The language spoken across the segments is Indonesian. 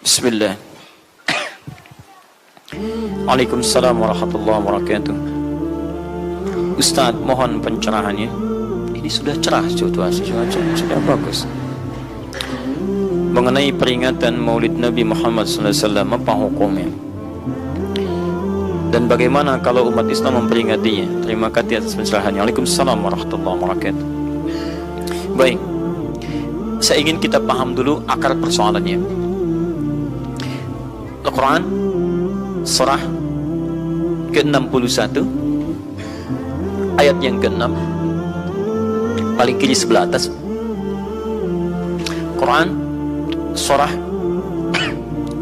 Bismillah. Waalaikumsalam warahmatullahi wabarakatuh. Ustaz, mohon pencerahannya. Ini sudah cerah situasi, sudah bagus. Mengenai peringatan Maulid Nabi Muhammad SAW, apa hukumnya? Dan bagaimana kalau umat Islam memperingatinya? Terima kasih atas pencerahannya. Waalaikumsalam warahmatullahi wabarakatuh. Baik, saya ingin kita paham dulu akar persoalannya. Al-Quran surah ke-61 ayat yang ke-6 paling kiri sebelah atas. Quran surah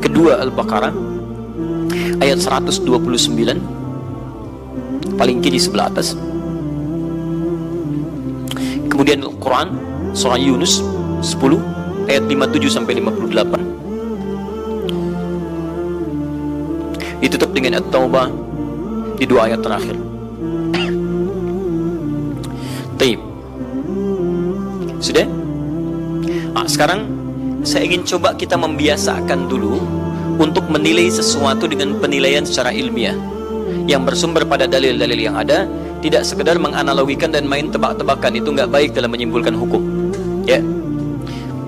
kedua Al-Baqarah ayat 129 paling kiri sebelah atas. Kemudian Al-Quran surah Yunus 10 ayat 57 sampai 58. Ditutup dengan At-Taubah di dua ayat terakhir. Taib. Sudah? Sekarang saya ingin coba kita membiasakan dulu untuk menilai sesuatu dengan penilaian secara ilmiah yang bersumber pada dalil-dalil yang ada, tidak sekedar menganalogikan dan main tebak-tebakan. Itu nggak baik dalam menyimpulkan hukum. Ya.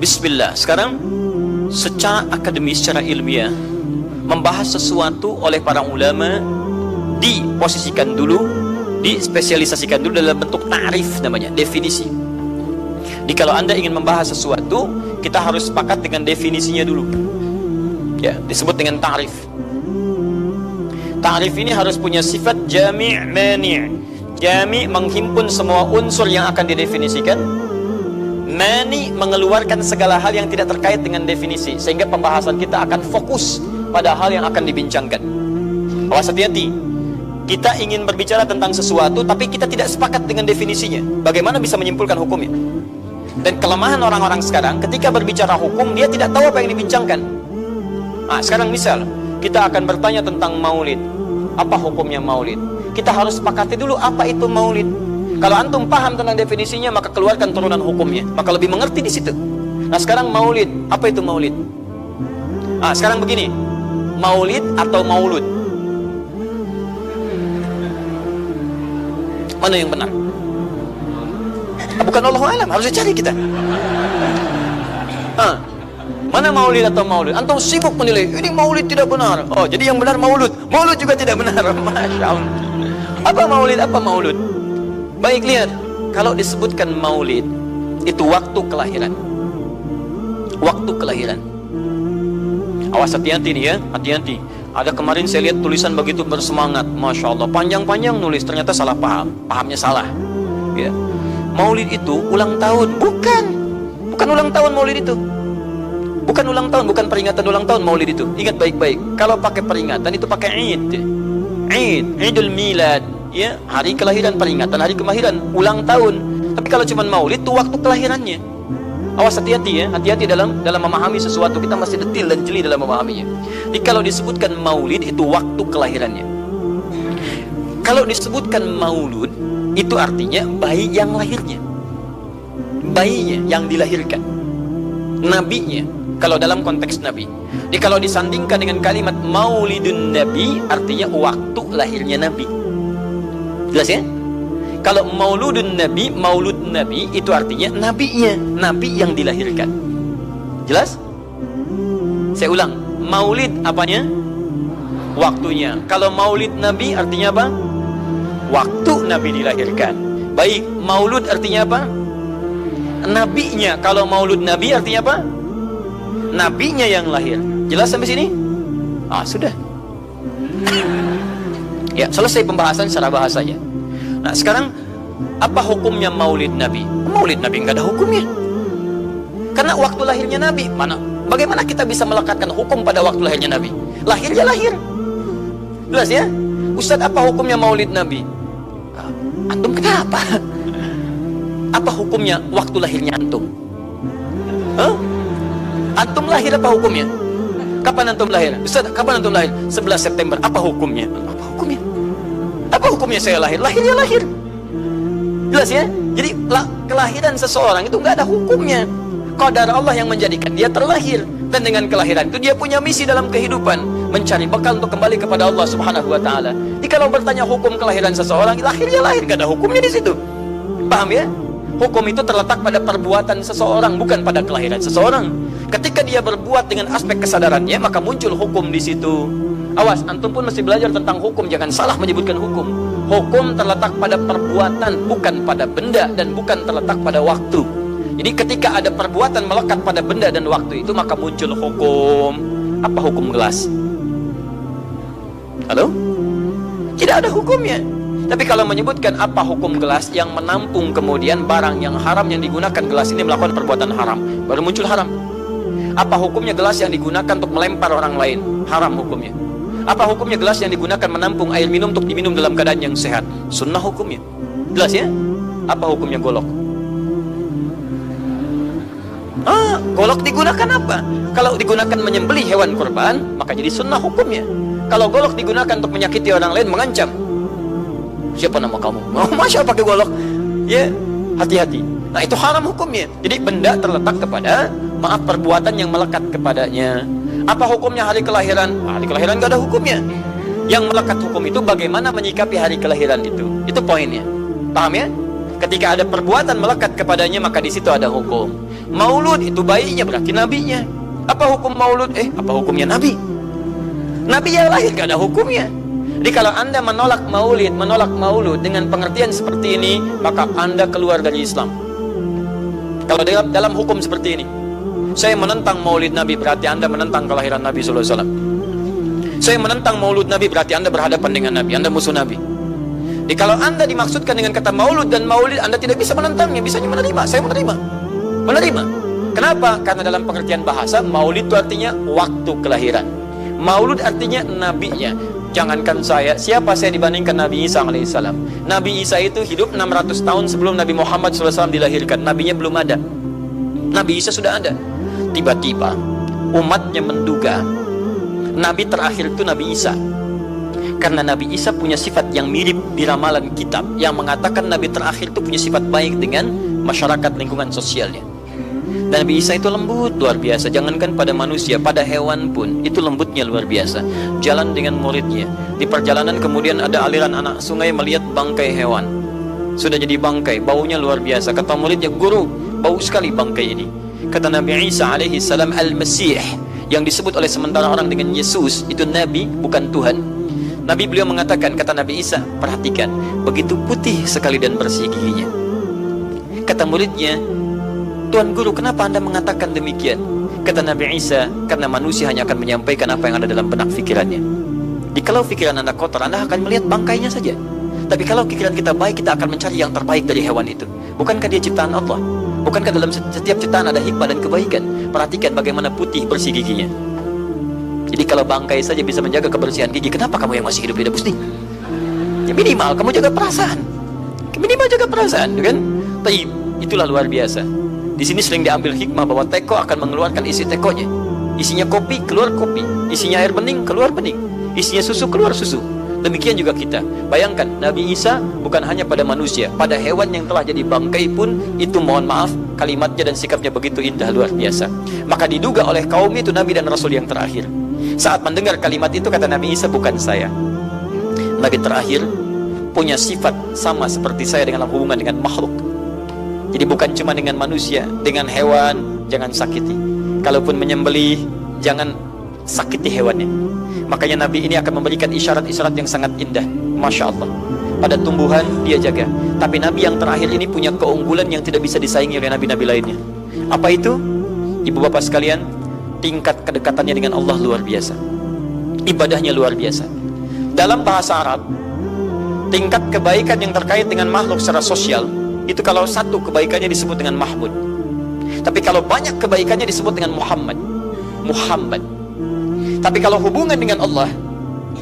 Bismillah. Sekarang secara akademis, secara ilmiah, membahas sesuatu oleh para ulama diposisikan dulu, dispesialisasikan dulu dalam bentuk ta'rif, namanya definisi. Jadi kalau Anda ingin membahas sesuatu, kita harus sepakat dengan definisinya dulu. Ya, disebut dengan ta'rif. Ta'rif ini harus punya sifat jami' mani'. Jami' menghimpun semua unsur yang akan didefinisikan. Mani' mengeluarkan segala hal yang tidak terkait dengan definisi, sehingga pembahasan kita akan fokus pada hal yang akan dibincangkan. Awas, hati-hati. Kita ingin berbicara tentang sesuatu, tapi kita tidak sepakat dengan definisinya. Bagaimana bisa menyimpulkan hukumnya? Dan kelemahan orang-orang sekarang, ketika berbicara hukum, dia tidak tahu apa yang dibincangkan. Sekarang misal, kita akan bertanya tentang maulid. Apa hukumnya maulid? Kita harus sepakati dulu apa itu maulid. Kalau antum paham tentang definisinya, maka keluarkan turunan hukumnya. Maka lebih mengerti di situ. Nah, sekarang maulid. Apa itu maulid? Sekarang begini. Maulid atau maulud? Mana yang benar? Bukan Allah alam, harus dicari kita. Mana maulid atau maulud? Antum sibuk menilai, ini maulid tidak benar. Oh, jadi yang benar maulud. Maulud juga tidak benar. Masya Allah. Apa maulid, apa maulud? Baik, lihat. Kalau disebutkan maulid, itu waktu kelahiran. Waktu kelahiran. Awas, hati-hati nih ya, hati-hati. Ada kemarin saya lihat tulisan begitu bersemangat, Masya Allah, panjang-panjang nulis, ternyata salah paham, pahamnya salah. Ya. Maulid itu ulang tahun, bukan ulang tahun maulid itu. Bukan ulang tahun, bukan peringatan ulang tahun maulid itu. Ingat baik-baik, kalau pakai peringatan itu pakai Id. Idul Milad, ya, hari kelahiran, peringatan hari kelahiran, ulang tahun. Tapi kalau cuma maulid itu waktu kelahirannya. Awas, hati-hati ya, hati-hati dalam memahami sesuatu. Kita masih detil dan jeli dalam memahaminya. Jadi kalau disebutkan maulid itu waktu kelahirannya. Kalau disebutkan maulud, itu artinya bayi yang lahirnya, bayinya yang dilahirkan, nabinya. Kalau dalam konteks nabi. Jadi kalau disandingkan dengan kalimat maulidun nabi, artinya waktu lahirnya nabi. Jelas ya? Kalau mauludun nabi, maulud nabi, itu artinya nabinya, nabi yang dilahirkan. Jelas? Saya ulang, maulid apanya? Waktunya. Kalau maulid nabi artinya apa? Waktu nabi dilahirkan. Baik, maulud artinya apa? Nabinya. Kalau maulud nabi artinya apa? Nabinya yang lahir. Jelas sampai sini? Sudah. Ya, selesai pembahasan secara bahasanya. Nah, sekarang apa hukumnya maulid Nabi? Maulid Nabi nggak ada hukumnya. Karena waktu lahirnya Nabi. Bagaimana kita bisa melekatkan hukum pada waktu lahirnya Nabi? Lahirnya lahir. Jelas ya? Ustadz, apa hukumnya maulid Nabi? Antum kenapa? Apa hukumnya waktu lahirnya antum? Antum lahir, apa hukumnya? Kapan antum lahir? Ustadz, kapan antum lahir? 11 September. Apa hukumnya? Apa hukumnya? Apa hukumnya saya lahir? Lahirnya lahir. Jelas ya? Jadi kelahiran seseorang itu nggak ada hukumnya. Qadar Allah yang menjadikan dia terlahir. Dan dengan kelahiran itu dia punya misi dalam kehidupan, mencari bekal untuk kembali kepada Allah Subhanahu wa taala. Jadi kalau bertanya hukum kelahiran seseorang, lahirnya lahir, gak ada hukumnya di situ. Paham ya? Hukum itu terletak pada perbuatan seseorang, bukan pada kelahiran seseorang. Ketika dia berbuat dengan aspek kesadarannya, maka muncul hukum di situ. Awas, antum pun mesti belajar tentang hukum, jangan salah menyebutkan hukum. Hukum terletak pada perbuatan, bukan pada benda, dan bukan terletak pada waktu. Jadi ketika ada perbuatan melekat pada benda dan waktu itu, maka muncul hukum. Apa hukum gelas? Halo? Tidak ada hukumnya. Tapi kalau menyebutkan apa hukum gelas yang menampung kemudian barang yang haram yang digunakan gelas ini melakukan perbuatan haram, baru muncul haram. Apa hukumnya gelas yang digunakan untuk melempar orang lain? Haram hukumnya. Apa hukumnya gelas yang digunakan menampung air minum untuk diminum dalam keadaan yang sehat? Sunnah hukumnya. Jelas ya? Apa hukumnya golok? Golok digunakan apa? Kalau digunakan menyembelih hewan kurban, maka jadi sunnah hukumnya. Kalau golok digunakan untuk menyakiti orang lain, mengancam. Siapa nama kamu? Masya Allah pakai golok. Ya, hati-hati. Nah, itu haram hukumnya. Jadi benda terletak kepada, maaf, perbuatan yang melekat kepadanya. Apa hukumnya hari kelahiran? Hari kelahiran gak ada hukumnya. Yang melekat hukum itu bagaimana menyikapi hari kelahiran itu. Itu poinnya. Paham ya? Ketika ada perbuatan melekat kepadanya, maka di situ ada hukum. Maulud itu bayinya, berarti nabinya. Apa hukum maulud? Apa hukumnya nabi? Nabi yang lahir gak ada hukumnya. Jadi kalau anda menolak maulud dengan pengertian seperti ini, maka anda keluar dari Islam. Kalau dalam hukum seperti ini, saya menentang maulid Nabi, berarti anda menentang kelahiran Nabi SAW. Saya menentang maulud Nabi, berarti anda berhadapan dengan Nabi, anda musuh Nabi. Jadi kalau anda dimaksudkan dengan kata maulud dan maulid, anda tidak bisa menentangnya, bisanya menerima. Saya menerima. Kenapa? Karena dalam pengertian bahasa, maulid itu artinya waktu kelahiran, maulud artinya nabinya. Jangankan saya, siapa saya dibandingkan Nabi Isa alaihissalam? Nabi Isa itu hidup 600 tahun sebelum Nabi Muhammad SAW dilahirkan. Nabinya belum ada, Nabi Isa sudah ada. Tiba-tiba umatnya menduga Nabi terakhir itu Nabi Isa, karena Nabi Isa punya sifat yang mirip di ramalan kitab yang mengatakan Nabi terakhir itu punya sifat baik dengan masyarakat lingkungan sosialnya. Dan Nabi Isa itu lembut luar biasa, jangankan pada manusia, pada hewan pun itu lembutnya luar biasa. Jalan dengan muridnya, di perjalanan kemudian ada aliran anak sungai melihat bangkai hewan, sudah jadi bangkai, baunya luar biasa. Kata muridnya, guru, bau sekali bangkai ini. Kata Nabi Isa alaihi salam, Al-Masih, yang disebut oleh sementara orang dengan Yesus, itu Nabi bukan Tuhan. Nabi beliau mengatakan, kata Nabi Isa, perhatikan, begitu putih sekali dan bersih giginya. Kata muridnya, Tuan Guru, kenapa anda mengatakan demikian? Kata Nabi Isa, karena manusia hanya akan menyampaikan apa yang ada dalam benak pikirannya. Jadi kalau pikiran anda kotor, anda akan melihat bangkainya saja. Tapi kalau pikiran kita baik, kita akan mencari yang terbaik dari hewan itu. Bukankah dia ciptaan Allah? Bukankah dalam setiap ciptaan ada hikmah dan kebaikan? Perhatikan bagaimana putih bersih giginya. Jadi kalau bangkai saja bisa menjaga kebersihan gigi, kenapa kamu yang masih hidup tidak mesti? Ya minimal kamu jaga perasaan. Minimal jaga perasaan, kan? Tapi itulah luar biasa. Di sini sering diambil hikmah bahwa teko akan mengeluarkan isi tekonya. Isinya kopi, keluar kopi. Isinya air bening, keluar bening. Isinya susu, keluar susu. Demikian juga kita. Bayangkan, Nabi Isa bukan hanya pada manusia, pada hewan yang telah jadi bangkai pun, itu mohon maaf, kalimatnya dan sikapnya begitu indah, luar biasa. Maka diduga oleh kaum itu Nabi dan Rasul yang terakhir. Saat mendengar kalimat itu, kata Nabi Isa, bukan saya. Nabi terakhir punya sifat sama seperti saya dengan hubungan dengan makhluk. Jadi bukan cuma dengan manusia, dengan hewan jangan sakiti. Kalaupun menyembelih, jangan sakiti hewannya. Makanya Nabi ini akan memberikan isyarat-isyarat yang sangat indah. Masya Allah. Pada tumbuhan dia jaga. Tapi Nabi yang terakhir ini punya keunggulan yang tidak bisa disaingi oleh Nabi-Nabi lainnya. Apa itu? Ibu bapak sekalian, tingkat kedekatannya dengan Allah luar biasa. Ibadahnya luar biasa. Dalam bahasa Arab, tingkat kebaikan yang terkait dengan makhluk secara sosial, itu kalau satu kebaikannya disebut dengan Mahmud. Tapi kalau banyak kebaikannya disebut dengan Muhammad. Tapi kalau hubungan dengan Allah,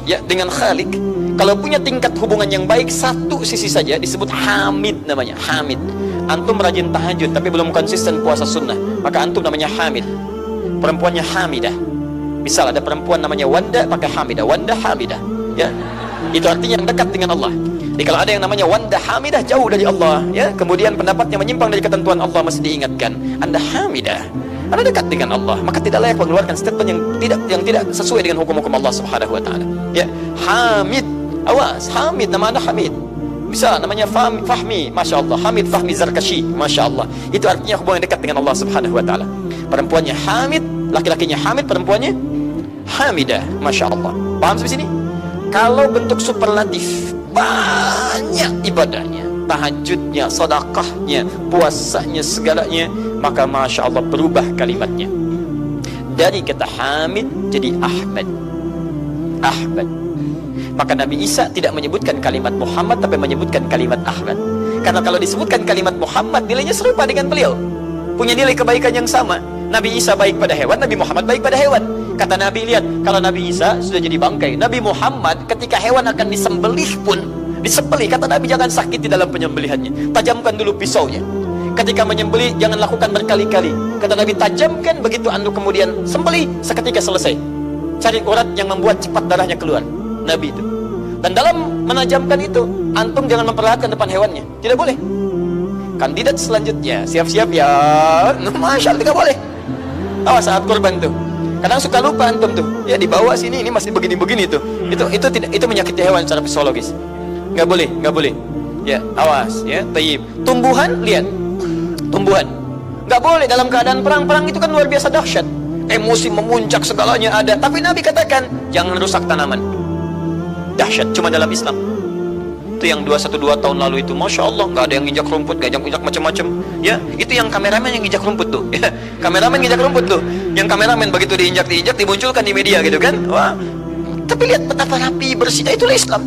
ya dengan Khalik, kalau punya tingkat hubungan yang baik satu sisi saja disebut Hamid namanya, Hamid. Antum rajin tahajud tapi belum konsisten puasa sunnah, maka antum namanya Hamid. Perempuannya Hamidah. Misal ada perempuan namanya Wanda, pakai Hamidah, Wanda Hamidah. Ya, itu artinya yang dekat dengan Allah. Jadi kalau ada yang namanya Wanda Hamidah, jauh dari Allah, ya, kemudian pendapatnya menyimpang dari ketentuan Allah, mesti diingatkan, Anda Hamidah, Anda dekat dengan Allah, maka tidak layak mengeluarkan statement yang tidak sesuai dengan hukum-hukum Allah Subhanahu wa taala. Ya, Hamid. Awas, Hamid, nama Anda Hamid. Bisa namanya Fahmi, Masya Allah. Hamid Fahmi Zarkashi, Masya Allah. Itu artinya hubungan dekat dengan Allah Subhanahu wa taala. Perempuannya Hamid, laki-lakinya Hamid, perempuannya Hamidah, Masya Allah. Paham sampai sini? Kalau bentuk superlatif, banyak ibadahnya, tahajudnya, sedekahnya, puasanya, segalanya, maka Masya Allah berubah kalimatnya. Dari kata Hamid jadi Ahmad. Ahmad. Maka Nabi Isa tidak menyebutkan kalimat Muhammad, tapi menyebutkan kalimat Ahmad. Karena kalau disebutkan kalimat Muhammad, nilainya serupa dengan beliau, punya nilai kebaikan yang sama. Nabi Isa baik pada hewan, Nabi Muhammad baik pada hewan. Kata Nabi, lihat, kalau Nabi Isa sudah jadi bangkai, Nabi Muhammad ketika hewan akan disembelih pun, disembelih, kata Nabi, jangan sakiti dalam penyembelihannya, tajamkan dulu pisaunya. Ketika menyembelih, jangan lakukan berkali-kali. Kata Nabi, tajamkan, begitu anda kemudian sembelih, seketika selesai. Cari urat yang membuat cepat darahnya keluar. Nabi itu. Dan dalam menajamkan itu, antum jangan memperlihatkan depan hewannya, tidak boleh. Kandidat selanjutnya, siap-siap ya. Masya Allah, tidak boleh. Awas saat korban tuh. Kadang suka lupa antum tuh. Ya dibawa sini, ini masih begini-begini tuh. Itu menyakiti hewan secara psikologis. Nggak boleh, nggak boleh. Ya, awas ya. Tayyib. Tumbuhan, lihat. Tumbuhan. Nggak boleh dalam keadaan perang itu kan luar biasa dahsyat. Emosi memuncak, segalanya ada. Tapi Nabi katakan, jangan rusak tanaman. Dahsyat, cuma dalam Islam. Itu yang 212 tahun lalu itu, Masya Allah, nggak ada yang injak rumput, nggak injak macam-macam. Ya, itu yang kameramen yang injak rumput tuh. Ya, kameramen injak rumput tuh. Yang kameramen begitu diinjak dimunculkan di media gitu kan. Wah, tapi lihat betapa rapi bersihnya, itulah Islam.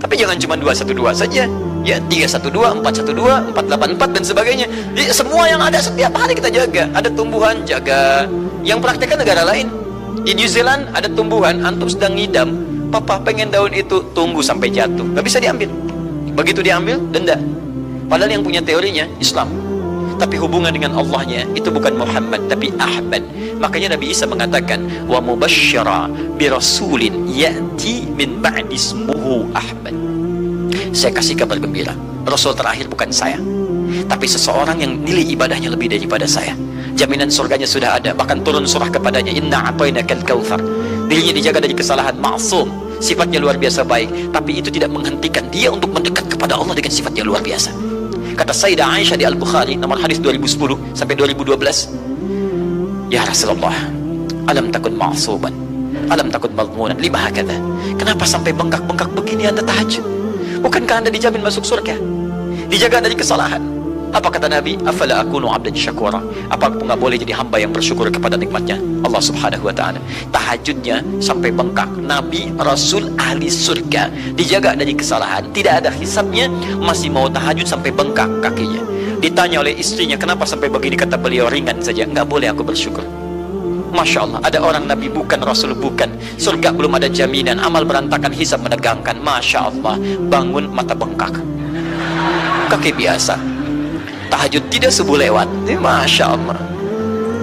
Tapi jangan cuma 212 saja. Ya, 312, 412, 484 dan sebagainya. Jadi, semua yang ada setiap hari kita jaga. Ada tumbuhan, jaga. Yang praktekkan negara lain. Di New Zealand ada tumbuhan, antum sedang ngidam, papa pengen daun itu, tunggu sampai jatuh, nggak bisa diambil. Begitu diambil, denda. Padahal yang punya teorinya Islam, tapi hubungan dengan Allahnya itu bukan Muhammad tapi Ahmad. Makanya Nabi Isa mengatakan, wa mubasysyira bi rasulin ya'ti min ba'di ismuhu Ahmad. Saya kasih kabar gembira, Rasul terakhir bukan saya, tapi seseorang yang nilai ibadahnya lebih daripada saya. Jaminan surganya sudah ada, bahkan turun surah kepadanya, inna a'tainakal kautsar. Dirinya dijaga dari kesalahan, maksum, sifatnya luar biasa baik. Tapi itu tidak menghentikan dia untuk mendekat kepada Allah dengan sifat yang luar biasa. Kata Sayyidah Aisyah di Al-Bukhari, nomor hadis 2010 sampai 2012, ya Rasulullah, alam takun ma'suban, alam takun mazmunan, lima hakadha. Kenapa sampai bengkak-bengkak begini anda tahajud? Bukankah anda dijamin masuk surga? Dijaga dari kesalahan. Apa kata Nabi? Afala akunu abdan syakura. Apa aku nggak boleh jadi hamba yang bersyukur kepada nikmatnya Allah Subhanahu wa taala? Tahajudnya sampai bengkak. Nabi, Rasul, ahli surga, dijaga dari kesalahan, tidak ada hisabnya, masih mau tahajud sampai bengkak kakinya. Ditanya oleh istrinya, kenapa sampai begini? Kata beliau, ringan saja, nggak boleh aku bersyukur. Masya Allah, ada orang Nabi bukan, Rasul bukan, surga belum ada jaminan, amal berantakan, hisab menegangkan. Masya Allah, bangun mata bengkak, kaki biasa, tahajud tidak subuh lewat. Masya Allah,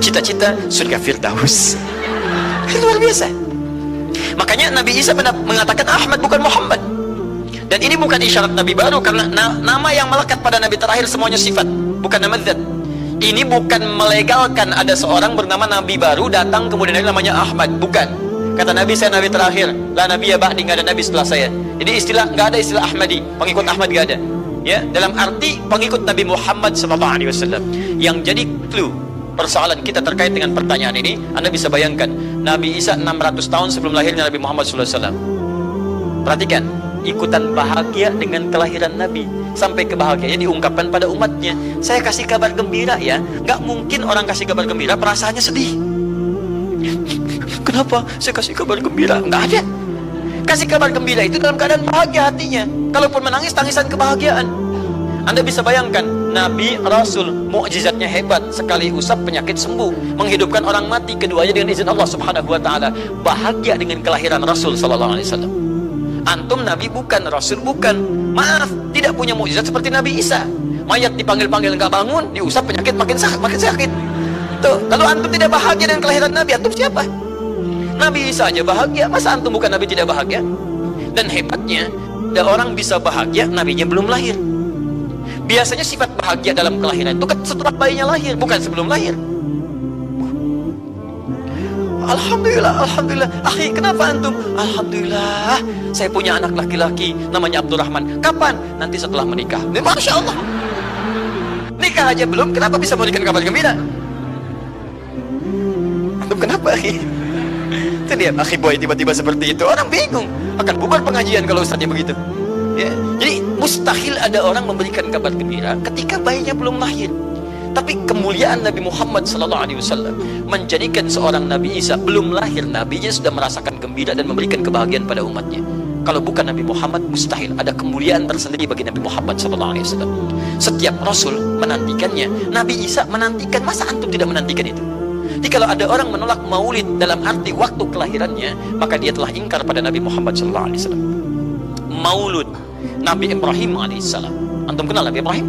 cita-cita surga Firdaus. Luar biasa. Makanya Nabi Isa mengatakan Ahmad bukan Muhammad. Dan ini bukan isyarat Nabi baru, karena nama yang melekat pada Nabi terakhir semuanya sifat, bukan nama zat. Ini bukan melegalkan ada seorang bernama Nabi baru datang kemudian ada namanya Ahmad, bukan. Kata Nabi, saya Nabi terakhir, la Nabi ya ba'di, nggak ada Nabi setelah saya. Jadi nggak ada istilah Ahmadi, pengikut Ahmad nggak ada. Ya, dalam arti pengikut Nabi Muhammad SAW. Yang jadi clue persoalan kita terkait dengan pertanyaan ini, anda bisa bayangkan, Nabi Isa 600 tahun sebelum lahirnya Nabi Muhammad SAW. Perhatikan, ikutan bahagia dengan kelahiran Nabi, sampai kebahagiaannya diungkapkan pada umatnya. Saya kasih kabar gembira ya, nggak mungkin orang kasih kabar gembira perasaannya sedih. Kenapa saya kasih kabar gembira? Nggak ada. Kasih kabar gembira itu dalam keadaan bahagia hatinya. Kalaupun menangis, tangisan kebahagiaan. Anda bisa bayangkan, Nabi, Rasul, mukjizatnya hebat, sekali usap penyakit sembuh, menghidupkan orang mati, keduanya dengan izin Allah Subhanahu wa taala. Bahagia dengan kelahiran Rasul sallallahu alaihi wasallam. Antum Nabi bukan, Rasul bukan. Maaf, tidak punya mukjizat seperti Nabi Isa. Mayat dipanggil-panggil nggak bangun, diusap penyakit makin sakit. Tuh, kalau antum tidak bahagia dengan kelahiran Nabi, antum siapa? Nabi Isa aja bahagia, masa antum bukan Nabi tidak bahagia? Dan hebatnya, ada orang bisa bahagia, Nabinya belum lahir. Biasanya sifat bahagia dalam kelahiran itu setelah bayinya lahir, bukan sebelum lahir. Alhamdulillah, Alhamdulillah. Akhi, kenapa antum? Alhamdulillah, saya punya anak laki-laki namanya Abdurrahman. Kapan? Nanti setelah menikah. Masya Allah. Nikah aja belum, kenapa bisa memberikan kabar gembira? Antum kenapa, akhi? Itu dia, akhi boy tiba-tiba seperti itu. Orang bingung, akan bubar pengajian kalau ustaznya begitu. Ya. Jadi mustahil ada orang memberikan kabar gembira ketika bayinya belum lahir. Tapi kemuliaan Nabi Muhammad SAW menjadikan seorang Nabi Isa belum lahir, nabinya sudah merasakan gembira dan memberikan kebahagiaan pada umatnya. Kalau bukan Nabi Muhammad, mustahil ada kemuliaan tersendiri bagi Nabi Muhammad SAW. Setiap Rasul menantikannya, Nabi Isa menantikan. Masa antum tidak menantikan itu? Jadi kalau ada orang menolak maulid dalam arti waktu kelahirannya, maka dia telah ingkar pada Nabi Muhammad SAW. Maulud Nabi Ibrahim AS. Antum kenal Nabi Ibrahim?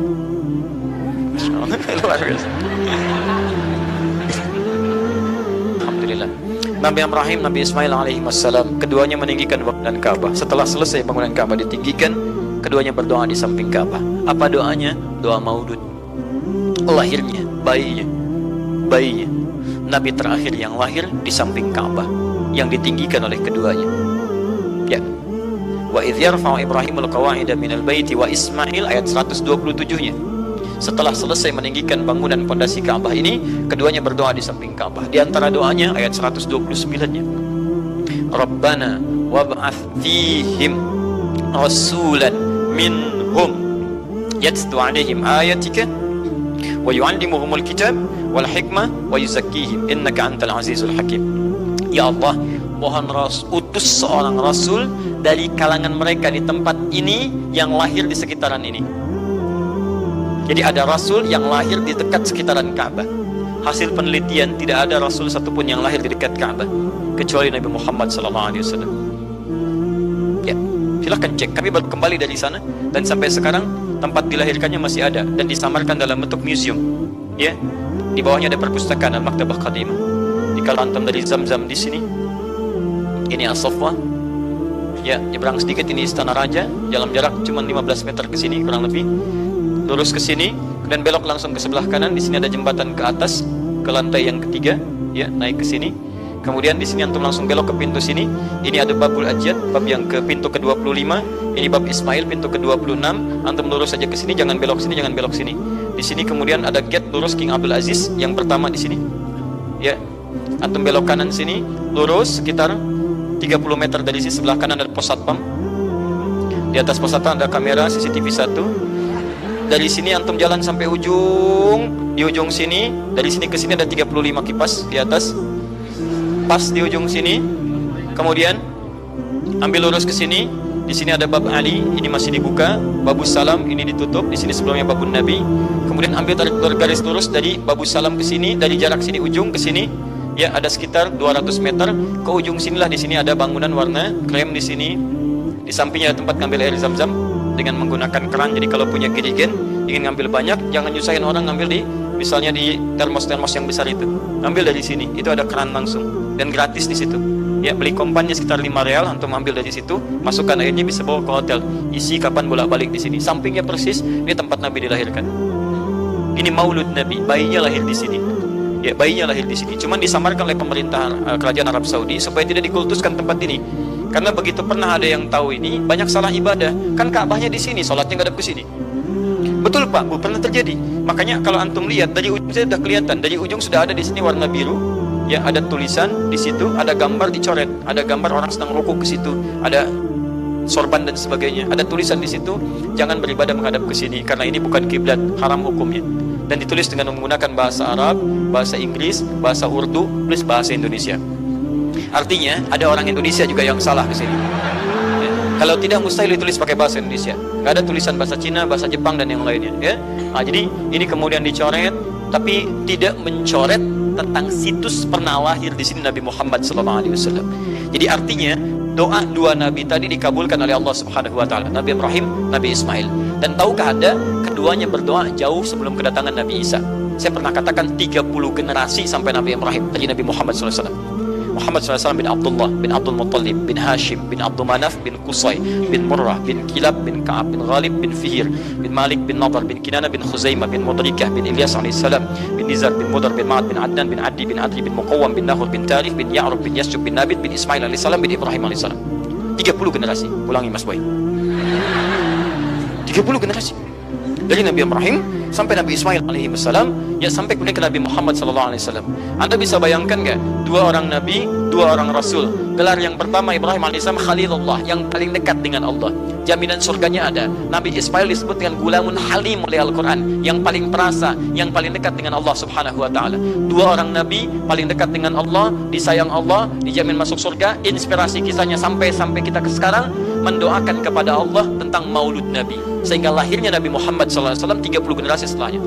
Luar biasa. Alhamdulillah. Nabi Ibrahim, Nabi Ismail alaihi wassalam, keduanya meninggikan bangunan Ka'bah. Setelah selesai bangunan Ka'bah ditinggikan, keduanya berdoa di samping Ka'bah. Apa doanya? Doa maulud. Lahirnya bayinya Nabi terakhir yang lahir di samping Ka'bah yang ditinggikan oleh keduanya. Ya. Wa idh yarfa'u Ibrahimul qawa'ida minal baiti wa Ismail, ayat 127-nya. Setelah selesai meninggikan bangunan pondasi Ka'bah ini, keduanya berdoa di samping Ka'bah. Di antara doanya ayat 129-nya. Rabbana wab'ath fihim rasulan minhum yatlu 'alaihim ayatika wa yu'allimuhumul kitab wal hikmah wa yuzakkihim innaka antal azizul hakim. Ya Allah, mohon utus seorang rasul dari kalangan mereka di tempat ini yang lahir di sekitaran ini. Jadi ada rasul yang lahir di dekat sekitaran Ka'bah. Hasil penelitian, tidak ada rasul satupun yang lahir di dekat Ka'bah kecuali Nabi Muhammad SAW. Ya, silahkan cek. Kami baru kembali dari sana dan sampai sekarang tempat dilahirkannya masih ada dan disamarkan dalam bentuk museum. Ya, di bawahnya ada perpustakaan Al-Maktabah Qadimah. Jika antum dari Zamzam di sini, ini As-Saffah. Ya, nyebrang sedikit ini Istana Raja, dalam jarak cuma 15 meter ke sini kurang lebih. Lurus ke sini dan belok langsung ke sebelah kanan. Di sini ada jembatan ke atas ke lantai yang ketiga, ya, naik ke sini. Kemudian di sini antum langsung belok ke pintu sini. Ini ada Babul Ajyad, bab yang ke pintu ke-25. Ini bab Ismail, pintu ke-26. Antum lurus saja ke sini, jangan belok sini, jangan belok sini. Di sini kemudian ada gate lurus King Abdul Aziz yang pertama di sini. Ya. Antum belok kanan sini, lurus sekitar 30 meter dari sini, sebelah kanan ada pos satpam. Di atas pos satpam ada kamera CCTV 1. Dari sini antum jalan sampai ujung, di ujung sini, dari sini ke sini ada 35 kipas di atas. Pas di ujung sini, kemudian ambil lurus ke sini. Di sini ada bab Ali, ini masih dibuka. Babus Salam ini ditutup. Di sini sebelumnya babun Nabi. Kemudian ambil tarik garis lurus dari Babus Salam ke sini, dari jarak sini ujung ke sini. Ya, ada sekitar 200 meter. Ke ujung sinilah, di sini ada bangunan warna krem di sini. Di sampingnya ada tempat ngambil air Zam-Zam dengan menggunakan keran. Jadi kalau punya jerigen ingin ngambil banyak, jangan nyusahin orang ngambil di, misalnya di termos-termos yang besar itu. Ambil dari sini, itu ada keran langsung dan gratis di situ. Ya, beli kompannya sekitar 5 real, antum ambil dari situ, masukkan airnya, bisa bawa ke hotel, isi kapan bolak-balik di sini. Sampingnya persis ini tempat Nabi dilahirkan. Ini maulud Nabi, bayinya lahir di sini. Ya, bayinya lahir di sini. Cuman disamarkan oleh pemerintah kerajaan Arab Saudi supaya tidak dikultuskan tempat ini. Karena begitu pernah ada yang tahu ini, banyak salah ibadah. Kan Ka'bahnya di sini, sholatnya ngadep ke sini. Betul Pak, Bu, pernah terjadi. Makanya kalau antum lihat dari ujung sudah kelihatan, dari ujung sudah ada di sini warna biru. Ya, ada tulisan di situ, ada gambar dicoret, ada gambar orang sedang rukuk ke situ, ada sorban dan sebagainya. Ada tulisan di situ, jangan beribadah menghadap ke sini karena ini bukan kiblat, haram hukumnya. Dan ditulis dengan menggunakan bahasa Arab, bahasa Inggris, bahasa Urdu, plus bahasa Indonesia. Artinya ada orang Indonesia juga yang salah ke sini. Ya. Kalau tidak mustahil ditulis pakai bahasa Indonesia. Gak ada tulisan bahasa Cina, bahasa Jepang dan yang lainnya. Ya. Nah, jadi ini kemudian dicoret, tapi tidak mencoret tentang situs pernah lahir di sini Nabi Muhammad SAW. Jadi artinya doa dua Nabi tadi dikabulkan oleh Allah Subhanahu Wa Taala. Nabi Ibrahim, Nabi Ismail. Dan tahukah Anda, keduanya berdoa jauh sebelum kedatangan Nabi Isa. Saya pernah katakan 30 generasi sampai Nabi Ibrahim, tadi Nabi Muhammad SAW. Muhammad SAW bin Abdullah bin Abdul Muttalib bin Hashim bin Abdul Manaf bin Qusay bin Murrah bin Kilab bin Ka'ab bin Ghalib bin Fihir bin Malik bin Nadar bin Kinana bin Khuzaimah bin Mudrikah bin Ilyas alaihissalam bin Nizar bin Mudar bin Ma'ad bin Adnan bin Adi bin Adri bin Muqawwam bin Nahur bin Tarif bin Ya'rub bin Yasyub bin Nabit bin Ismail alaihissalam bin Ibrahim alaihissalam. 30 generasi. Ulangi Mas Boy. 30 generasi. Dari Nabi Ibrahim sampai Nabi Ismail alaihi wassalam, ya sampai kemudian ke Nabi Muhammad sallallahu alaihi wasallam. Anda bisa bayangkan enggak? 2 orang nabi, 2 orang rasul. Gelar yang pertama Ibrahim alaihissalam Khalilullah, yang paling dekat dengan Allah. Jaminan surganya ada. Nabi Ismail disebut dengan gulamun halim oleh Al-Quran, yang paling perasa, yang paling dekat dengan Allah subhanahu wa ta'ala. 2 orang nabi paling dekat dengan Allah, disayang Allah, dijamin masuk surga. Inspirasi kisahnya sampai kita ke sekarang mendoakan kepada Allah tentang maulud Nabi, sehingga lahirnya Nabi Muhammad SAW 30 generasi setelahnya.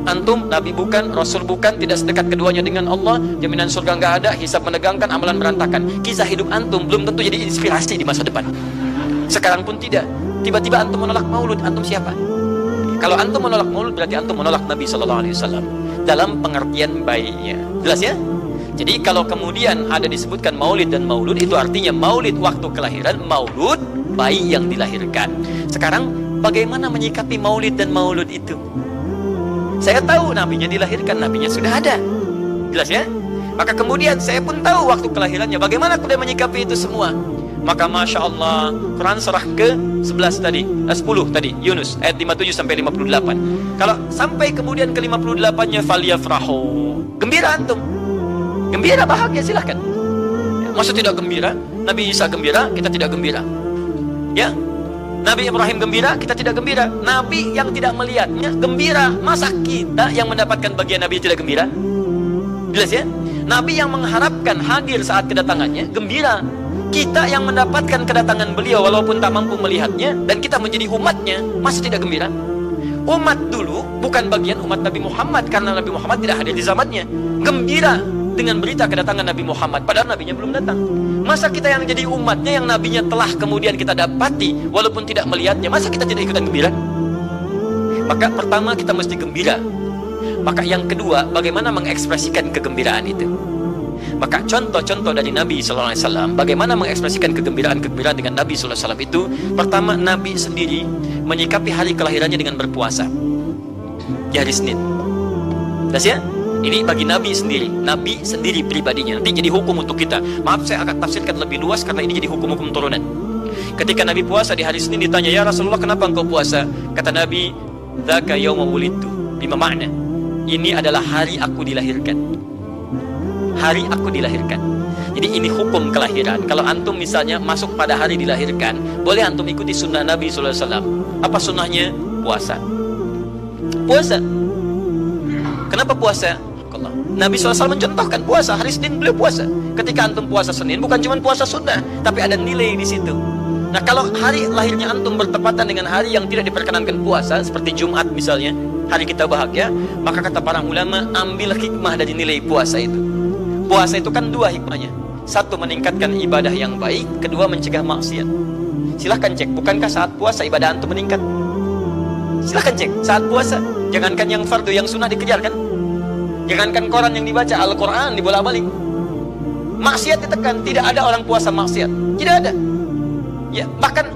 Antum nabi bukan, rasul bukan, tidak sedekat keduanya dengan Allah, jaminan surga nggak ada, hisab menegangkan, amalan berantakan. Kisah hidup antum belum tentu jadi inspirasi di masa depan. Sekarang pun tidak. Tiba-tiba antum menolak maulud, antum siapa? Kalau antum menolak maulud berarti antum menolak Nabi SAW dalam pengertian baiknya. Jelas ya? Jadi kalau kemudian ada disebutkan maulid dan maulud, itu artinya maulid waktu kelahiran, maulud bayi yang dilahirkan. Sekarang bagaimana menyikapi maulid dan maulud itu? Saya tahu nabinya dilahirkan, nabinya sudah ada. Jelas ya? Maka kemudian saya pun tahu waktu kelahirannya. Bagaimana kemudian menyikapi itu semua? Maka Masya Allah, Quran surah ke-11 tadi, 10 tadi, Yunus, ayat 57 sampai 58. Kalau sampai kemudian ke 58-nya, falyafrahu. Gembira antum. Gembira, bahagia, silahkan. Masa tidak gembira? Nabi Isa gembira, kita tidak gembira. Ya, Nabi Ibrahim gembira, kita tidak gembira. Nabi yang tidak melihatnya gembira. Masa kita yang mendapatkan bagian Nabi tidak gembira? Jelas ya? Nabi yang mengharapkan hadir saat kedatangannya gembira. Kita yang mendapatkan kedatangan beliau walaupun tak mampu melihatnya, dan kita menjadi umatnya, masa tidak gembira? Umat dulu bukan bagian umat Nabi Muhammad, karena Nabi Muhammad tidak hadir di zamannya. Gembira dengan berita kedatangan Nabi Muhammad, padahal nabinya belum datang. Masa kita yang jadi umatnya, yang nabinya telah kemudian kita dapati walaupun tidak melihatnya, masa kita tidak ikutan gembira? Maka pertama kita mesti gembira. Maka yang kedua, bagaimana mengekspresikan kegembiraan itu? Maka contoh-contoh dari Nabi SAW, bagaimana mengekspresikan kegembiraan-kegembiraan dengan Nabi SAW itu, pertama, Nabi sendiri menyikapi hari kelahirannya dengan berpuasa di hari Senin. Jelas ya? Ini bagi Nabi sendiri pribadinya. Nanti jadi hukum untuk kita. Maaf, saya akan tafsirkan lebih luas karena ini jadi hukum-hukum turunan. Ketika Nabi puasa di hari Senin, ditanya, ya Rasulullah, kenapa engkau puasa? Kata Nabi, dzaka yauma wulidtu. Bima makna? Ini adalah hari aku dilahirkan. Hari aku dilahirkan. Jadi ini hukum kelahiran. Kalau antum misalnya masuk pada hari dilahirkan, boleh antum ikuti sunnah Nabi SAW. Apa sunnahnya? Puasa. Puasa. Kenapa puasa? Nabi SAW mencontohkan puasa. Hari Senin beliau puasa. Ketika antum puasa Senin, bukan cuma puasa sunnah, tapi ada nilai di situ. Nah, kalau hari lahirnya antum bertepatan dengan hari yang tidak diperkenankan puasa, seperti Jumat misalnya, hari kita bahagia, maka kata para ulama, ambil hikmah dari nilai puasa itu. Puasa itu kan 2 hikmahnya. 1, meningkatkan ibadah yang baik. 2, mencegah maksiat. Silahkan cek, bukankah saat puasa ibadah antum meningkat? Silahkan cek, saat puasa. Jangankan yang fardu, yang sunnah dikejar kan? Jangankan Quran yang dibaca, Al-Quran dibolak-balik. Maksiat ditekan, tidak ada orang puasa maksiat. Tidak ada. Ya, bahkan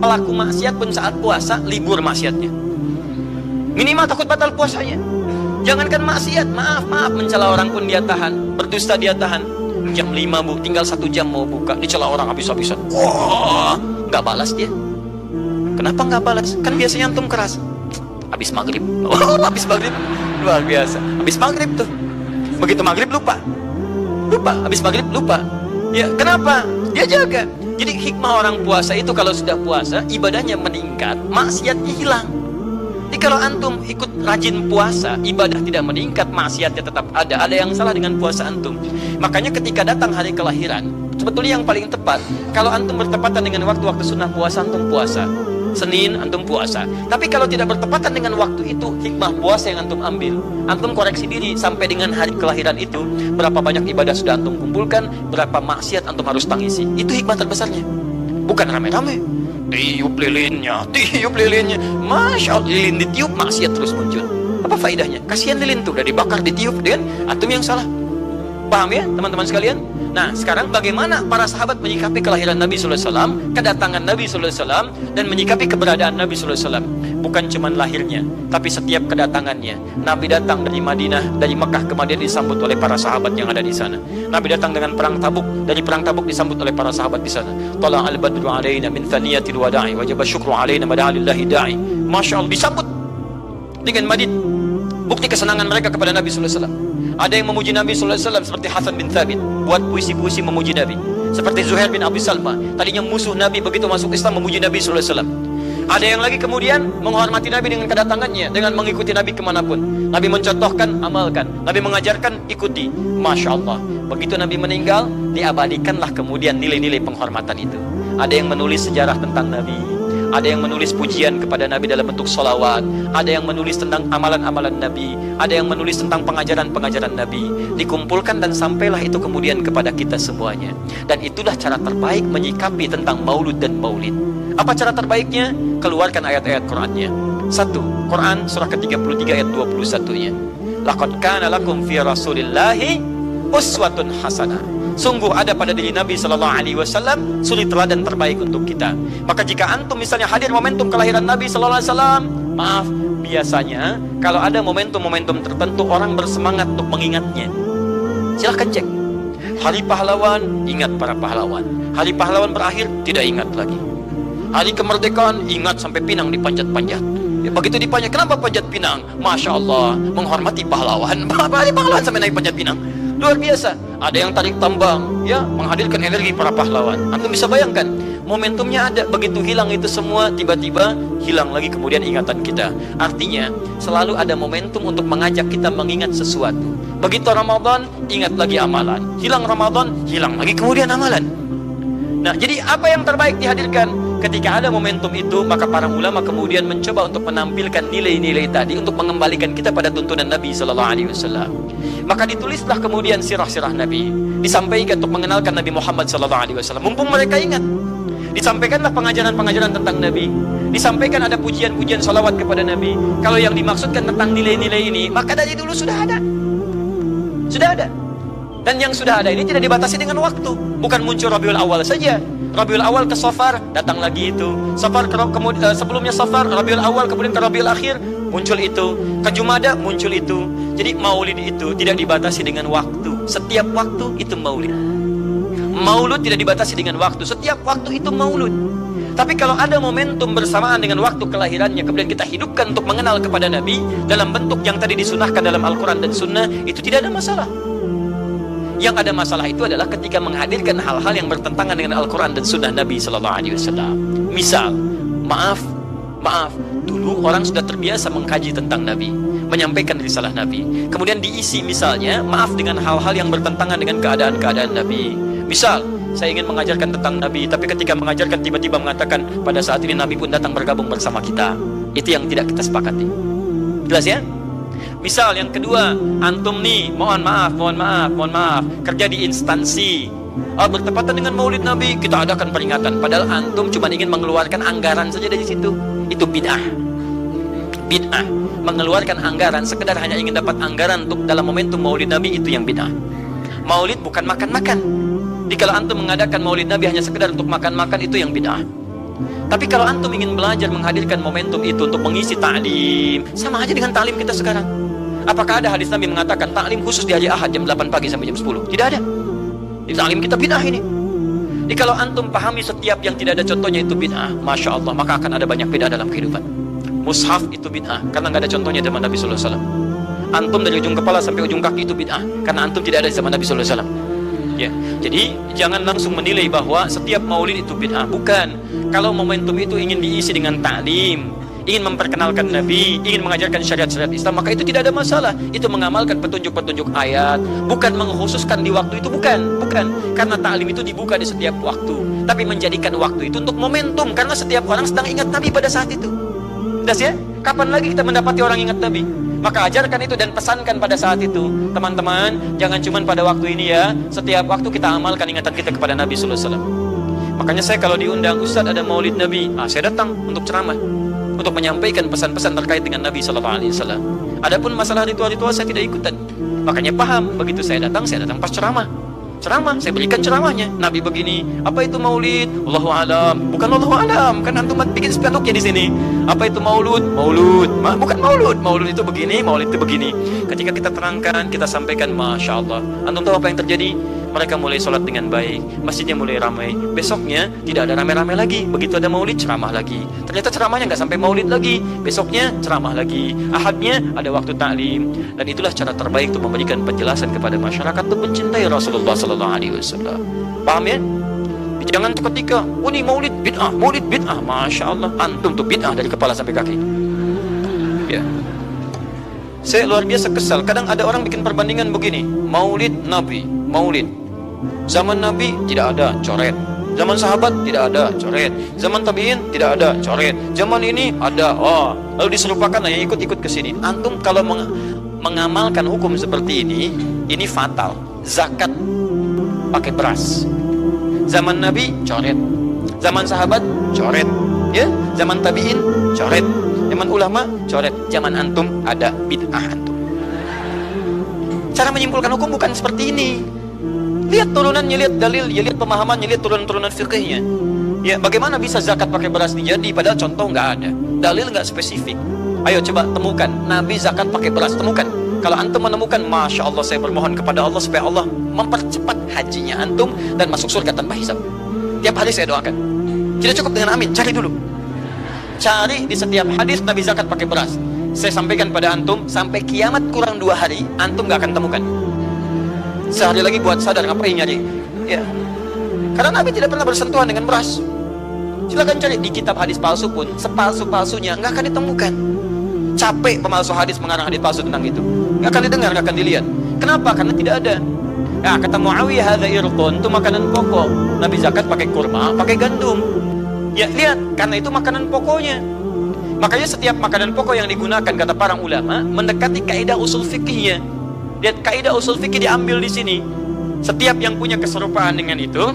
pelaku maksiat pun saat puasa libur maksiatnya. Minimal takut batal puasanya. Jangankan maksiat, maaf, mencela orang pun dia tahan, berdusta dia tahan. Jam 5 bu, tinggal 1 jam mau buka, dicela orang habis-habisan. Wah, nggak balas dia. Kenapa nggak balas? Kan biasanya antum keras. Habis maghrib, habis maghrib, luar biasa. Habis maghrib tuh, begitu maghrib lupa, habis maghrib lupa. Ya, kenapa? Dia jaga. Jadi hikmah orang puasa itu, kalau sudah puasa, ibadahnya meningkat, maksiatnya hilang. Jadi kalau antum ikut rajin puasa, ibadah tidak meningkat, maksiatnya tetap ada. Ada yang salah dengan puasa antum. Makanya ketika datang hari kelahiran, sebetulnya yang paling tepat, kalau antum bertepatan dengan waktu-waktu sunnah puasa, antum puasa. Senin antum puasa. Tapi kalau tidak bertepatan dengan waktu itu, hikmah puasa yang antum ambil, antum koreksi diri sampai dengan hari kelahiran itu, berapa banyak ibadah sudah antum kumpulkan, berapa maksiat antum harus tangisi. Itu hikmah terbesarnya. Bukan rame-rame. Tiup lilinnya. Masya Allah, lilin ditiup, maksiat terus muncul. Apa faedahnya? Kasihan lilin tuh, udah dibakar, ditiup, dengan antum yang salah. Paham ya teman-teman sekalian? Nah sekarang bagaimana para sahabat menyikapi kelahiran Nabi SAW, kedatangan Nabi SAW, dan menyikapi keberadaan Nabi SAW. Bukan cuma lahirnya, tapi setiap kedatangannya. Nabi datang dari Madinah, dari Mekah ke Madinah disambut oleh para sahabat yang ada di sana. Nabi datang dengan perang Tabuk, dari perang Tabuk disambut oleh para sahabat di sana. Tala al-badru alaina min thaniyatil wada'i wajib syukru alaina madalillahi da'i. Masya Allah, disambut dengan madid. Bukti kesenangan mereka kepada Nabi SAW. Ada yang memuji Nabi SAW seperti Hasan bin Thabit, buat puisi-puisi memuji Nabi. Seperti Zuhair bin Abi Salma, tadinya musuh Nabi, begitu masuk Islam memuji Nabi SAW. Ada yang lagi kemudian menghormati Nabi dengan kedatangannya, dengan mengikuti Nabi kemanapun. Nabi mencontohkan, amalkan. Nabi mengajarkan, ikuti. Masya Allah. Begitu Nabi meninggal, diabadikanlah kemudian nilai-nilai penghormatan itu. Ada yang menulis sejarah tentang Nabi, ada yang menulis pujian kepada Nabi dalam bentuk salawat, ada yang menulis tentang amalan-amalan Nabi, ada yang menulis tentang pengajaran-pengajaran Nabi. Dikumpulkan dan sampailah itu kemudian kepada kita semuanya. Dan itulah cara terbaik menyikapi tentang maulud dan maulid. Apa cara terbaiknya? Keluarkan ayat-ayat Qur'annya. 1. Quran surah ke-33 ayat 21-nya. Laqad kana lakum fi Rasulillahi uswatun hasanah. Sungguh ada pada diri Nabi SAW suri teladan terbaik untuk kita. Maka jika antum misalnya hadir momentum kelahiran Nabi SAW, maaf, biasanya kalau ada momentum-momentum tertentu orang bersemangat untuk mengingatnya. Silahkan cek. Hari pahlawan, ingat para pahlawan. Hari pahlawan berakhir, tidak ingat lagi. Hari kemerdekaan, ingat sampai pinang dipanjat-panjat. Ya, begitu dipanjat, kenapa panjat pinang? Masya Allah, menghormati pahlawan. Hari pahlawan sampai naik panjat pinang. Luar biasa. Ada yang tarik tambang, ya, menghadirkan energi para pahlawan. Antum bisa bayangkan, momentumnya ada, begitu hilang itu semua, tiba-tiba hilang lagi kemudian ingatan kita. Artinya, selalu ada momentum untuk mengajak kita mengingat sesuatu. Begitu Ramadan, ingat lagi amalan. Hilang Ramadan, hilang lagi kemudian amalan. Nah, jadi apa yang terbaik dihadirkan? Ketika ada momentum itu, maka para ulama kemudian mencoba untuk menampilkan nilai-nilai tadi untuk mengembalikan kita pada tuntunan Nabi SAW. Maka ditulislah kemudian sirah-sirah Nabi, disampaikan untuk mengenalkan Nabi Muhammad SAW. Mumpung mereka ingat, disampaikanlah pengajaran-pengajaran tentang Nabi, disampaikan ada pujian-pujian salawat kepada Nabi. Kalau yang dimaksudkan tentang nilai-nilai ini, maka dari dulu sudah ada. Sudah ada. Dan yang sudah ada ini tidak dibatasi dengan waktu. Bukan muncul Rabiul Awal saja. Rabiul Awal ke Safar, datang lagi itu. Safar sebelumnya Safar, Rabiul Awal, kemudian ke Rabiul Akhir, muncul itu. Ke Jumada, muncul itu. Jadi maulid itu tidak dibatasi dengan waktu. Setiap waktu itu maulid. Maulud tidak dibatasi dengan waktu. Setiap waktu itu maulud. Tapi kalau ada momentum bersamaan dengan waktu kelahirannya, kemudian kita hidupkan untuk mengenal kepada Nabi dalam bentuk yang tadi disunahkan dalam Al-Quran dan Sunnah, itu tidak ada masalah. Yang ada masalah itu adalah ketika menghadirkan hal-hal yang bertentangan dengan Al-Quran dan Sunnah Nabi SAW. Misal, maaf, dulu orang sudah terbiasa mengkaji tentang Nabi, menyampaikan risalah Nabi. Kemudian diisi misalnya, maaf, dengan hal-hal yang bertentangan dengan keadaan-keadaan Nabi. Misal, saya ingin mengajarkan tentang Nabi, tapi ketika mengajarkan tiba-tiba mengatakan, pada saat ini Nabi pun datang bergabung bersama kita. Itu yang tidak kita sepakati. Jelas ya? Misal yang kedua, antum nih, mohon maaf, kerja di instansi, bertepatan dengan Maulid Nabi, kita adakan peringatan. Padahal antum cuma ingin mengeluarkan anggaran saja dari situ. Itu bid'ah. Bid'ah. Mengeluarkan anggaran, sekedar hanya ingin dapat anggaran untuk dalam momentum Maulid Nabi, itu yang bid'ah. Maulid bukan makan-makan. Jadi kalau antum mengadakan Maulid Nabi hanya sekedar untuk makan-makan, itu yang bid'ah. Tapi kalau antum ingin belajar menghadirkan momentum itu untuk mengisi ta'lim, sama aja dengan ta'lim kita sekarang. Apakah ada hadis Nabi mengatakan ta'lim khusus di hari Ahad jam 8 pagi sampai jam 10? Tidak ada. Di ta'lim kita bid'ah ini. Jadi kalau antum pahami setiap yang tidak ada contohnya itu bid'ah, Masya Allah, maka akan ada banyak bid'ah dalam kehidupan. Mushaf itu bid'ah, karena nggak ada contohnya zaman Nabi SAW. Antum dari ujung kepala sampai ujung kaki itu bid'ah, karena antum tidak ada di zaman Nabi SAW. Ya, jadi jangan langsung menilai bahwa setiap maulid itu bid'ah. Bukan. Kalau momentum itu ingin diisi dengan ta'lim, ingin memperkenalkan Nabi, ingin mengajarkan syariat-syariat Islam, maka itu tidak ada masalah. Itu mengamalkan petunjuk-petunjuk ayat, bukan mengkhususkan di waktu itu, bukan. Karena ta'lim itu dibuka di setiap waktu, tapi menjadikan waktu itu untuk momentum, karena setiap orang sedang ingat Nabi pada saat itu. Jelas ya? Kapan lagi kita mendapati orang ingat Nabi? Maka ajarkan itu dan pesankan pada saat itu. Teman-teman, jangan cuma pada waktu ini ya, setiap waktu kita amalkan ingatan kita kepada Nabi SAW. Makanya saya kalau diundang, Ustaz ada Maulid Nabi, saya datang untuk ceramah, untuk menyampaikan pesan-pesan terkait dengan Nabi SAW. Adapun masalah ritual-ritual saya tidak ikutan. Makanya paham, begitu saya datang pas ceramah. Saya berikan ceramahnya. Nabi begini, apa itu maulid? Allahu alam. Bukan Allahu alam, kan antum bikin spanduknya di sini. Apa itu maulud? Bukan maulud. Maulud itu begini, maulid itu begini. Ketika kita terangkan, kita sampaikan, Masya Allah. Antum tahu apa yang terjadi? Mereka mulai sholat dengan baik, masjidnya mulai ramai. Besoknya tidak ada ramai-ramai lagi. Begitu ada maulid, ceramah lagi. Ternyata ceramahnya nggak sampai maulid lagi. Besoknya ceramah lagi. Ahadnya ada waktu taklim. Dan itulah cara terbaik untuk memberikan penjelasan kepada masyarakat untuk mencintai Rasulullah Sallallahu Alaihi Wasallam. Paham ya? Jangan ketika, ini maulid bid'ah. Masya Allah, antum tuh bid'ah dari kepala sampai kaki. Ya. Saya luar biasa kesal. Kadang ada orang bikin perbandingan begini, maulid Nabi, maulid zaman Nabi tidak ada, coret. Zaman sahabat tidak ada, coret. Zaman tabi'in tidak ada, coret. Zaman ini ada, lalu diserupakan yang ikut-ikut ke sini. Antum kalau mengamalkan hukum seperti ini fatal. Zakat pakai beras. Zaman Nabi coret. Zaman sahabat coret. Ya, zaman tabi'in coret. Zaman ulama coret. Zaman antum ada bid'ah antum. Cara menyimpulkan hukum bukan seperti ini. Lihat turunannya, lihat dalilnya, lihat pemahamannya, lihat turunan-turunan fikihnya. Ya, bagaimana bisa zakat pakai beras dijadi padahal contoh nggak ada, dalil nggak spesifik. Ayo coba temukan Nabi zakat pakai beras, temukan. Kalau antum menemukan, Masya Allah, saya bermohon kepada Allah supaya Allah mempercepat hajinya antum dan masuk surga tanpa hisab. Tiap hari saya doakan. Tidak cukup dengan amin, cari dulu. Cari di setiap hadis Nabi zakat pakai beras. Saya sampaikan pada antum, sampai kiamat kurang 2 hari, antum nggak akan temukan. Sehari lagi buat sadar, ngapain nyari? Ya. Karena Nabi tidak pernah bersentuhan dengan beras. Silakan cari di kitab hadis palsu pun, sepalsu-palsunya nggak akan ditemukan. Capek pemalsu hadis mengarang hadis palsu tentang itu. Nggak akan didengar, nggak akan dilihat. Kenapa? Karena tidak ada. Nah, kata Muawiyah, hadza irqun, itu makanan pokok. Nabi zakat pakai kurma, pakai gandum. Ya, lihat, karena itu makanan pokoknya. Makanya setiap makanan pokok yang digunakan, kata para ulama, mendekati kaidah usul fikihnya. Lihat, kaidah usul fikih diambil di sini. Setiap yang punya keserupaan dengan itu,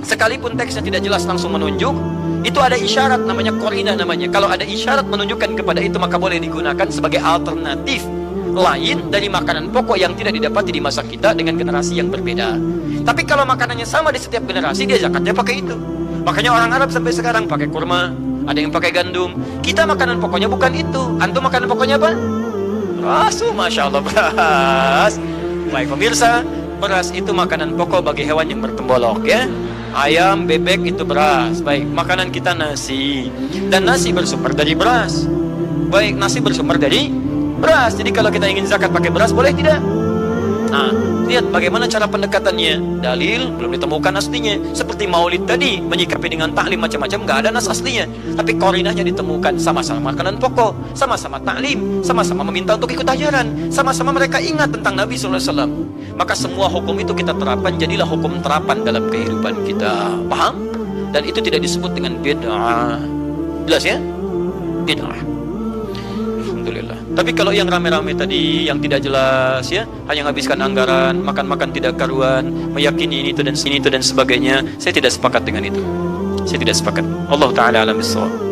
sekalipun teksnya tidak jelas langsung menunjuk, itu ada isyarat, namanya qarinah namanya. Kalau ada isyarat menunjukkan kepada itu, maka boleh digunakan sebagai alternatif lain dari makanan pokok yang tidak didapati di masa kita dengan generasi yang berbeda. Tapi kalau makanannya sama di setiap generasi, dia zakatnya pakai itu. Makanya orang Arab sampai sekarang pakai kurma, ada yang pakai gandum. Kita makanan pokoknya bukan itu. Antum makanan pokoknya apa? Beras, Masya Allah, beras. Baik pemirsa, beras itu makanan pokok bagi hewan yang bertembolok, ya. Ayam, bebek itu beras. Baik, makanan kita nasi. Dan nasi bersumber dari beras. Baik, nasi bersumber dari beras. Jadi kalau kita ingin zakat pakai beras, boleh tidak? Nah, lihat bagaimana cara pendekatannya. Dalil belum ditemukan aslinya. Seperti maulid tadi, menyikapi dengan taklim macam-macam, nggak ada nas aslinya. Tapi qarinahnya ditemukan. Sama-sama makanan pokok, sama-sama taklim, sama-sama meminta untuk ikut ajaran, sama-sama mereka ingat tentang Nabi SAW. Maka semua hukum itu kita terapkan, jadilah hukum terapan dalam kehidupan kita. Paham? Dan itu tidak disebut dengan bid'ah. Jelas ya? Bid'ah. Alhamdulillah. Tapi kalau yang rame-rame tadi, yang tidak jelas, ya, hanya menghabiskan anggaran, makan-makan tidak karuan, meyakini ini itu dan sini itu dan sebagainya, saya tidak sepakat dengan itu. Saya tidak sepakat. Allah Ta'ala alam bissawab.